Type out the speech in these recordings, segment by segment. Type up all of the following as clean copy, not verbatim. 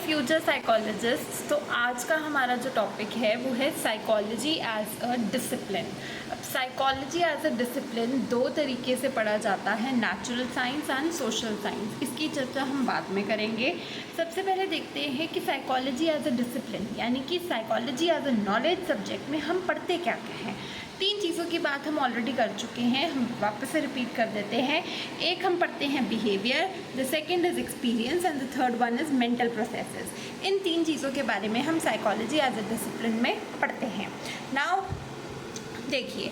Future psychologist. तो आज का हमारा जो टॉपिक है वो है साइकोलॉजी एज अ डिसिप्लिन। अब साइकोलॉजी एज अ डिसिप्लिन दो तरीके से पढ़ा जाता है, natural science and social science. इसकी चर्चा हम बाद में करेंगे। सबसे पहले देखते हैं कि साइकोलॉजी एज अ डिसिप्लिन यानी कि psychology as a knowledge subject में हम पढ़ते क्या क्या हैं। तीन चीज़ों की बात हम ऑलरेडी कर चुके हैं, हम वापस से रिपीट कर देते हैं। एक हम पढ़ते हैं behaviour, the second is experience and the third one is mental processes. इन तीन चीज़ों के बारे में हम साइकोलॉजी एज अ डिसिप्लिन में पढ़ते हैं। नाउ देखिए,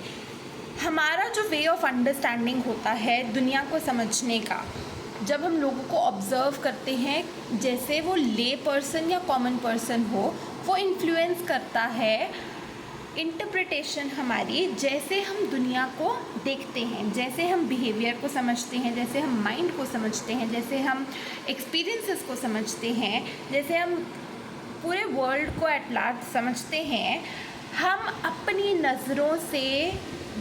हमारा जो वे ऑफ अंडरस्टैंडिंग होता है दुनिया को समझने का, जब हम लोगों को ऑब्ज़र्व करते हैं, जैसे वो ले पर्सन या कॉमन पर्सन हो, वो इन्फ्लुएंस करता है इंटरप्रिटेशन हमारी, जैसे हम दुनिया को देखते हैं, जैसे हम बिहेवियर को समझते हैं, जैसे हम माइंड को समझते हैं, जैसे हम एक्सपीरियंसेस को समझते हैं, जैसे हम पूरे वर्ल्ड को एट लार्ज समझते हैं। हम अपनी नज़रों से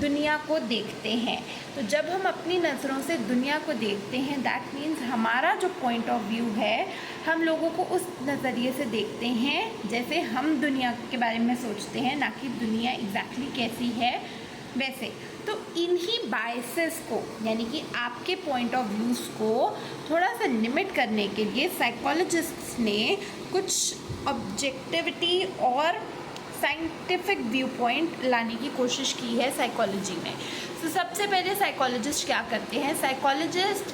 दुनिया को देखते हैं। तो जब हम अपनी नज़रों से दुनिया को देखते हैं, दैट मीन्स हमारा जो पॉइंट ऑफ व्यू है, हम लोगों को उस नज़रिए से देखते हैं जैसे हम दुनिया के बारे में सोचते हैं, ना कि दुनिया एग्जैक्टली कैसी है वैसे। तो इन्हीं बायसेस को यानी कि आपके पॉइंट ऑफ व्यूज़ को थोड़ा सा लिमिट करने के लिए साइकोलॉजिस्ट्स ने कुछ ऑब्जेक्टिविटी और साइंटिफिक व्यू पॉइंट लाने की कोशिश की है साइकोलॉजी में। तो सबसे पहले साइकोलॉजिस्ट क्या करते हैं? साइकोलॉजिस्ट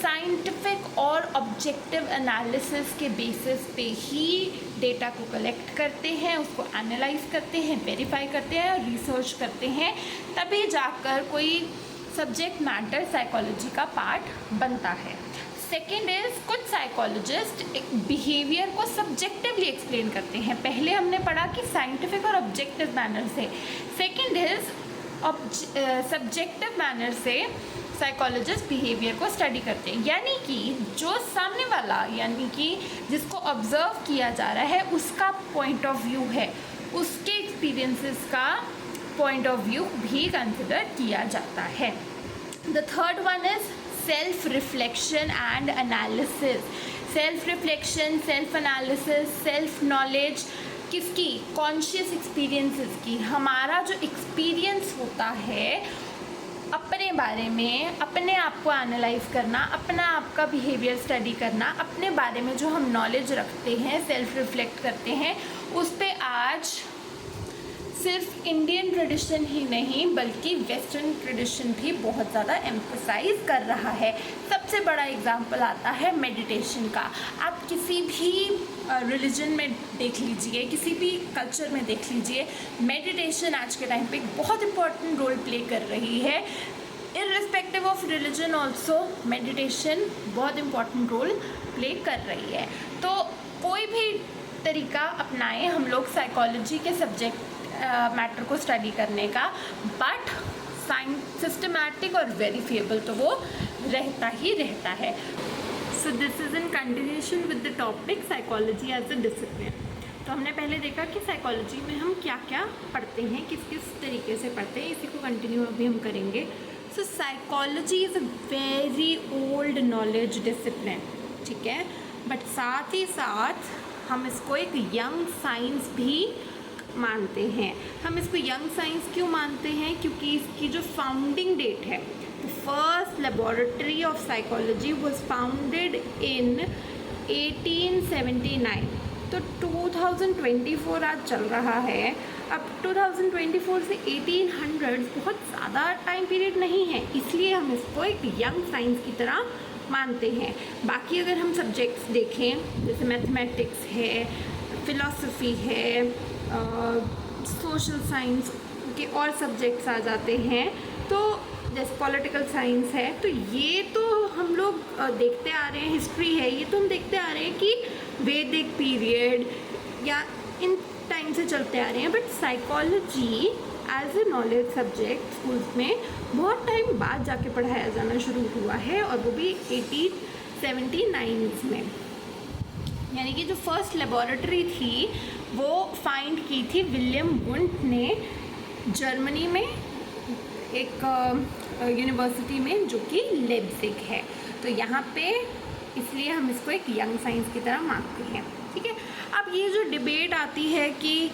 साइंटिफिक और ऑब्जेक्टिव एनालिसिस के बेसिस पे ही डेटा को कलेक्ट करते हैं, उसको एनालाइज करते हैं, वेरीफाई करते हैं और रिसर्च करते हैं, तभी जाकर कोई सब्जेक्ट मैटर साइकोलॉजी का पार्ट बनता है। सेकेंड इज, कुछ साइकोलॉजिस्ट बिहेवियर को सब्जेक्टिवली एक्सप्लेन करते हैं। पहले हमने पढ़ा कि साइंटिफिक और ऑब्जेक्टिव मैनर से। सेकेंड इज, सब्जेक्टिव मैनर से साइकोलॉजिस्ट बिहेवियर को स्टडी करते हैं, यानी कि जो सामने वाला यानी कि जिसको ऑब्जर्व किया जा रहा है उसका पॉइंट ऑफ व्यू है, उसके एक्सपीरियंसेस का पॉइंट ऑफ व्यू भी कंसिडर किया जाता है। The third one is self reflection and analysis. Self reflection, self analysis, self knowledge किसकी? कॉन्शियस एक्सपीरियंसेस की। हमारा जो एक्सपीरियंस होता है अपने बारे में, अपने आप को एनालाइज करना, अपना आप का बिहेवियर स्टडी करना, अपने बारे में जो हम नॉलेज रखते हैं, सेल्फ रिफ्लेक्ट करते हैं, उस पे आज सिर्फ इंडियन ट्रेडिशन ही नहीं बल्कि वेस्टर्न ट्रेडिशन भी बहुत ज़्यादा एम्फसाइज कर रहा है। सबसे बड़ा एग्जांपल आता है मेडिटेशन का। आप किसी भी रिलीजन में देख लीजिए, किसी भी कल्चर में देख लीजिए, मेडिटेशन आज के टाइम पे एक बहुत इम्पॉर्टेंट रोल प्ले कर रही है। Irrespective of religion also meditation बहुत इम्पॉर्टेंट रोल प्ले कर रही है। तो कोई भी तरीका अपनाएं हम लोग साइकोलॉजी के सब्जेक्ट मैटर को स्टडी करने का, बट सिस्टमैटिक और वेरीफिएबल तो वो रहता ही रहता है। So this is in continuation with the topic psychology as a discipline. तो हमने पहले देखा कि साइकोलॉजी में हम क्या क्या पढ़ते हैं, किस किस तरीके से पढ़ते हैं, इसी को कंटिन्यू अभी हम करेंगे। So psychology is a very old knowledge discipline, ठीक है, बट साथ ही साथ हम इसको एक यंग साइंस भी मानते हैं। हम इसको यंग साइंस क्यों मानते हैं? क्योंकि इसकी जो फाउंडिंग डेट है, the first laboratory of psychology was founded in 1879। तो 2024 आज चल रहा है। अब 2024 से 1800 बहुत ज़्यादा टाइम पीरियड नहीं है, इसलिए हम इसको एक यंग साइंस की तरह मानते हैं। बाकी अगर हम सब्जेक्ट्स देखें, जैसे मैथमेटिक्स है, फिलॉसफी है, सोशल साइंस के और सब्जेक्ट्स आ जाते हैं, तो जैसे पॉलिटिकल साइंस है, तो ये तो हम लोग देखते आ रहे हैं, हिस्ट्री है, ये तो हम देखते आ रहे हैं कि वैदिक पीरियड या इन टाइम से चलते आ रहे हैं। But psychology as a knowledge subject schools में बहुत टाइम बाद जाके पढ़ाया जाना शुरू हुआ है, और वो भी 1879 में। यानी कि जो फर्स्ट लेबोरेटरी थी वो फाइंड की थी विलियम वुंट ने जर्मनी में एक यूनिवर्सिटी में, जो कि लेप्जिग है। तो यहाँ पे इसलिए हम इसको एक यंग साइंस की तरह मानते हैं। ठीक है, अब ये जो डिबेट आती है कि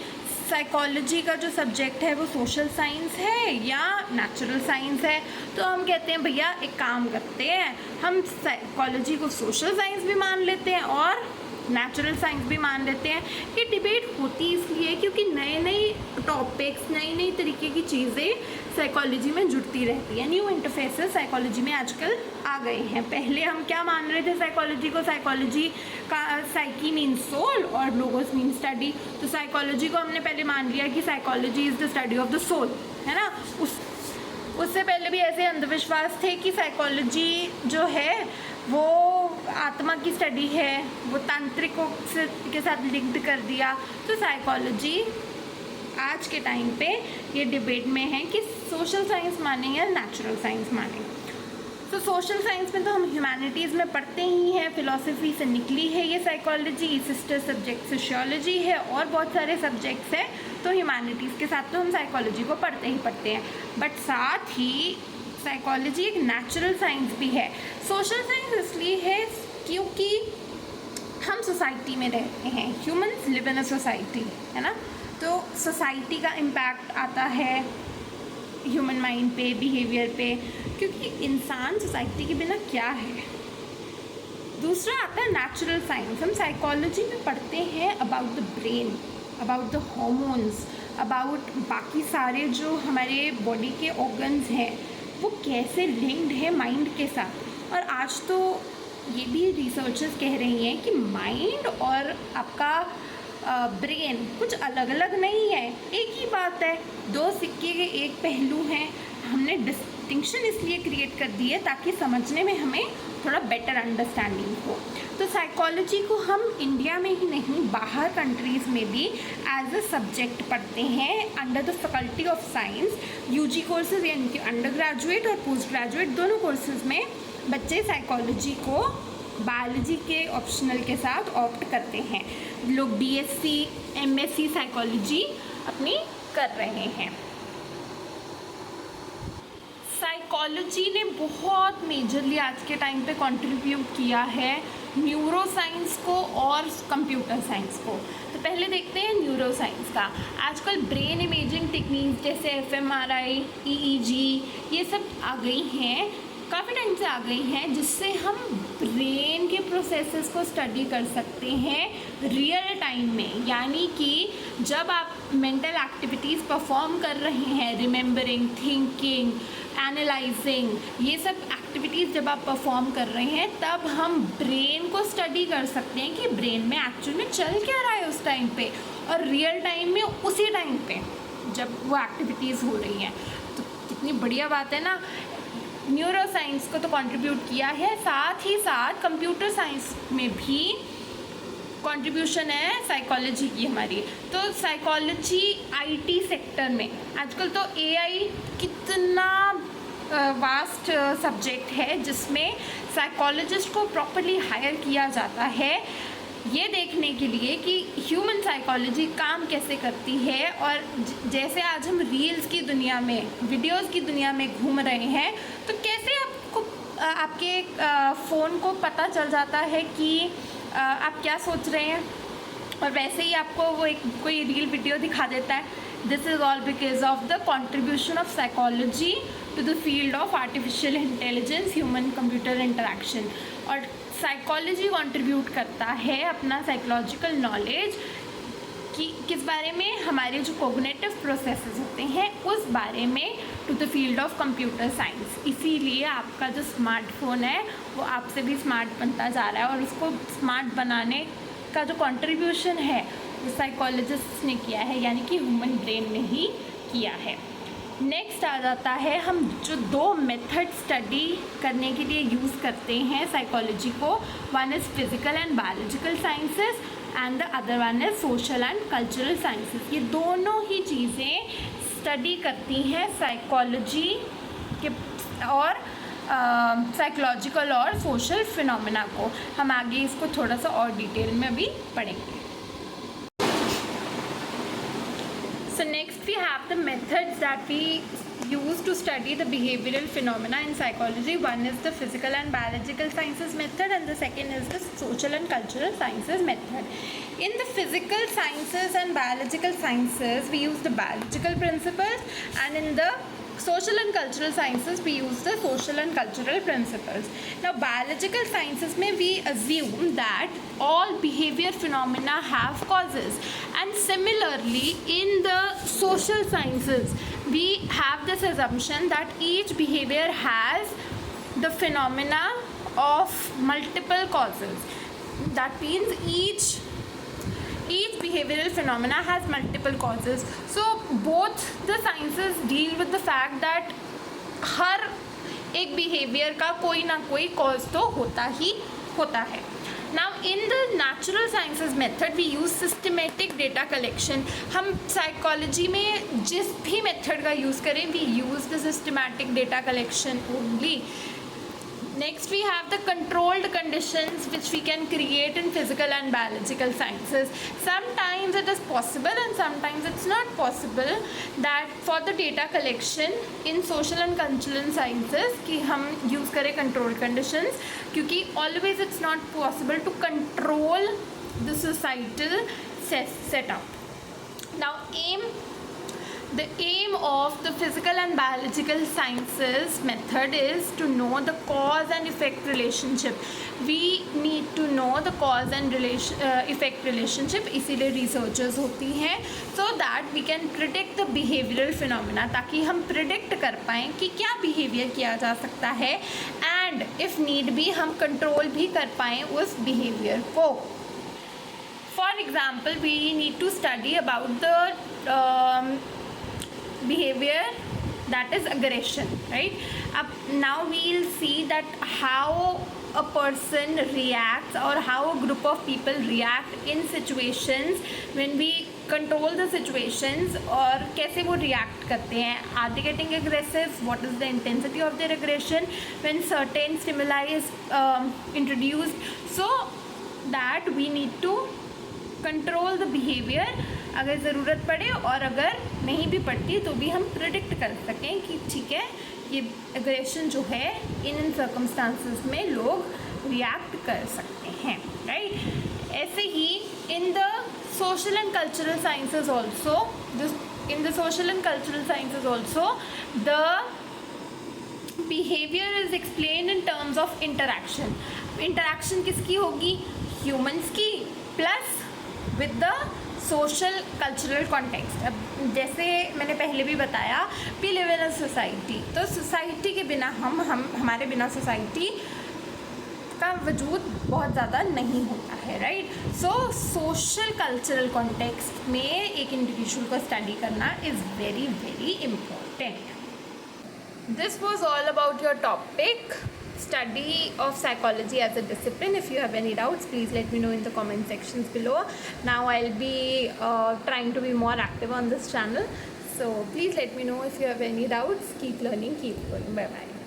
साइकोलॉजी का जो सब्जेक्ट है वो सोशल साइंस है या नेचुरल साइंस है, तो हम कहते हैं भैया एक काम करते हैं, हम साइकोलॉजी को सोशल साइंस भी मान लेते हैं और नेचुरल साइंस भी मान लेते हैं। ये डिबेट होती इसलिए क्योंकि नए नए टॉपिक्स, नई नई तरीके की चीज़ें साइकोलॉजी में जुड़ती रहती है। न्यू इंटरफेसेस साइकोलॉजी में आजकल आ गए हैं। पहले हम क्या मान रहे थे साइकोलॉजी को, साइकोलॉजी का साइकी मीन्स सोल और लोगोस मीन्स स्टडी। तो साइकोलॉजी को हमने पहले मान लिया कि psychology is the study of the soul, है ना। उससे पहले भी ऐसे अंधविश्वास थे कि साइकोलॉजी जो है वो आत्मा की स्टडी है, वो तांत्रिकों के साथ लिंक्ड कर दिया। तो साइकोलॉजी आज के टाइम पे ये डिबेट में है कि सोशल साइंस माने या नेचुरल साइंस माने। तो सोशल साइंस में तो हम ह्यूमैनिटीज़ में पढ़ते ही हैं, फिलॉसफी से निकली है ये साइकोलॉजी, सिस्टर सब्जेक्ट सोशियोलॉजी है और बहुत सारे सब्जेक्ट्स हैं। तो ह्यूमैनिटीज़ के साथ तो हम साइकोलॉजी को पढ़ते ही पढ़ते हैं, बट साथ ही साइकोलॉजी एक नेचुरल साइंस भी है। सोशल साइंस इसलिए है क्योंकि हम सोसाइटी में रहते हैं, humans live in a society, है ना। तो सोसाइटी का इम्पैक्ट आता है ह्यूमन माइंड पे, बिहेवियर पे, क्योंकि इंसान सोसाइटी के बिना क्या है। दूसरा आता है नेचुरल साइंस। हम साइकोलॉजी में पढ़ते हैं about the brain, about the hormones, about बाकी सारे जो हमारे बॉडी के ऑर्गन्स हैं वो कैसे लिंक्ड है माइंड के साथ। और आज तो ये भी रिसर्चर्स कह रही हैं कि माइंड और आपका ब्रेन कुछ अलग अलग नहीं है, एक ही बात है, दो सिक्के के एक पहलू हैं। हमने डिस्टिंक्शन इसलिए क्रिएट कर दी है ताकि समझने में हमें थोड़ा बेटर अंडरस्टैंडिंग हो। तो साइकोलॉजी को हम इंडिया में ही नहीं, बाहर कंट्रीज़ में भी एज अ सब्जेक्ट पढ़ते हैं under the faculty of science. UG courses यानी कि अंडर ग्रेजुएट और पोस्ट ग्रेजुएट दोनों कोर्सेज में बच्चे साइकोलॉजी को बायोलॉजी के ऑप्शनल के साथ ऑप्ट करते हैं। लोग बीएससी, एमएससी साइकोलॉजी अपनी कर रहे हैं। साइकोलॉजी ने बहुत मेजरली आज के टाइम पे कंट्रीब्यूट किया है न्यूरो साइंस को और कंप्यूटर साइंस को। तो पहले देखते हैं न्यूरो साइंस का। आजकल ब्रेन इमेजिंग टेक्निक्स जैसे एफएमआरआई, ईईजी ये सब आ गई हैं, काफ़ी टाइम से आ गई हैं, जिससे हम ब्रेन के प्रोसेसेस को स्टडी कर सकते हैं रियल टाइम में। यानी कि जब आप मेंटल एक्टिविटीज़ परफॉर्म कर रहे हैं, रिमेंबरिंग, थिंकिंग, एनालाइजिंग, ये सब एक्टिविटीज़ जब आप परफॉर्म कर रहे हैं तब हम ब्रेन को स्टडी कर सकते हैं कि ब्रेन में एक्चुअल में चल क्या रहा है उस टाइम पे, और रियल टाइम में उसी टाइम पे जब वो एक्टिविटीज़ हो रही हैं। तो कितनी बढ़िया बात है ना। न्यूरो साइंस को तो कंट्रीब्यूट किया है, साथ ही साथ कंप्यूटर साइंस में भी कंट्रीब्यूशन है साइकोलॉजी की हमारी। तो साइकोलॉजी आईटी सेक्टर में आजकल तो एआई कितना वास्ट सब्जेक्ट है, जिसमें साइकोलॉजिस्ट को प्रॉपर्ली हायर किया जाता है ये देखने के लिए कि ह्यूमन साइकोलॉजी काम कैसे करती है। और जैसे आज हम रील्स की दुनिया में, वीडियोस की दुनिया में घूम रहे हैं, तो कैसे आपको आपके फ़ोन को पता चल जाता है कि आप क्या सोच रहे हैं, और वैसे ही आपको वो एक कोई रील वीडियो दिखा देता है। This is all because of the contribution of psychology to the field of artificial intelligence, human computer interaction. और साइकोलॉजी कंट्रीब्यूट करता है अपना साइकोलॉजिकल नॉलेज कि किस बारे में, हमारे जो कोग्निटिव प्रोसेसेस होते हैं उस बारे में, to the field of computer science. इसीलिए आपका जो स्मार्टफोन है वो आपसे भी स्मार्ट बनता जा रहा है, और उसको स्मार्ट बनाने का जो कंट्रीब्यूशन है वो साइकोलॉजिस्ट ने किया है, यानी कि ह्यूमन ब्रेन ने ही किया है। नेक्स्ट आ जाता है हम जो दो मेथड स्टडी करने के लिए यूज़ करते हैं साइकोलॉजी को, one is physical and biological sciences and the other one is social and cultural sciences. ये दोनों ही चीज़ें स्टडी करती हैं साइकोलॉजी के और साइकोलॉजिकल और सोशल फिनोमेना को। हम आगे इसको थोड़ा सा और डिटेल में अभी पढ़ेंगे। So next we have the methods that we used to study the behavioral phenomena in psychology. One is the physical and biological sciences method, and the second is the social and cultural sciences method. In the physical sciences and biological sciences, we use the biological principles, and in the social and cultural sciences we use the social and cultural principles. Now biological sciences में we assume that all behavior phenomena have causes, and similarly in the social sciences we have this assumption that each behavior has the phenomena of multiple causes. That means each behavioral phenomena has multiple causes. So both the sciences deal with the fact that हर एक behavior का कोई ना कोई cause तो होता ही होता है. Now in the natural sciences method we use systematic data collection. हम psychology में जिस भी method का use करें we use the systematic data collection only. Next we have the controlled conditions which we can create in physical and biological sciences. Sometimes it is possible and sometimes it's not possible that for the data collection in social and cultural sciences कि हम use करें controlled conditions, क्योंकि always it's not possible to control the societal setup. Now the aim of the physical and biological sciences method is to know the cause and effect relationship. We need to know the cause and effect relationship, इसीलिए researchers होती हैं, so that we can predict the behavioral phenomena, ताकि हम predict कर पाएँ कि क्या behavior किया जा सकता है, and if need be हम control भी कर पाएँ उस behavior को. For example, we need to study about the behavior that is aggression, right? Now we'll see that how a person reacts or how a group of people react in situations when we control the situations, और कैसे वो react करते हैं. Are they getting aggressive? What is the intensity of their aggression when certain stimuli is introduced? So that we need to control the behaviour अगर ज़रूरत पड़े, और अगर नहीं भी पड़ती तो भी हम प्रिडिक्ट कर सकें कि ठीक है ये एग्रेशन जो है इन सर्कमस्टांसेस में लोग रिएक्ट कर सकते हैं, राइट. ऐसे ही in the social and cultural sciences also the behaviour is explain in terms of interaction. Interaction किसकी होगी? ह्यूमंस की plus with the social cultural context. अब जैसे मैंने पहले भी बताया we live in a society, तो सोसाइटी के बिना हमारे बिना सोसाइटी का वजूद बहुत ज़्यादा नहीं होता है, राइट. सो सोशल कल्चरल कॉन्टेक्स्ट में एक इंडिविजुअल को स्टडी करना is very very important. This was all about your topic, study of psychology as a discipline. If you have any doubts, please let me know in the comment sections below. Now I'll be trying to be more active on this channel, so please let me know if you have any doubts. Keep learning, keep going. Bye bye.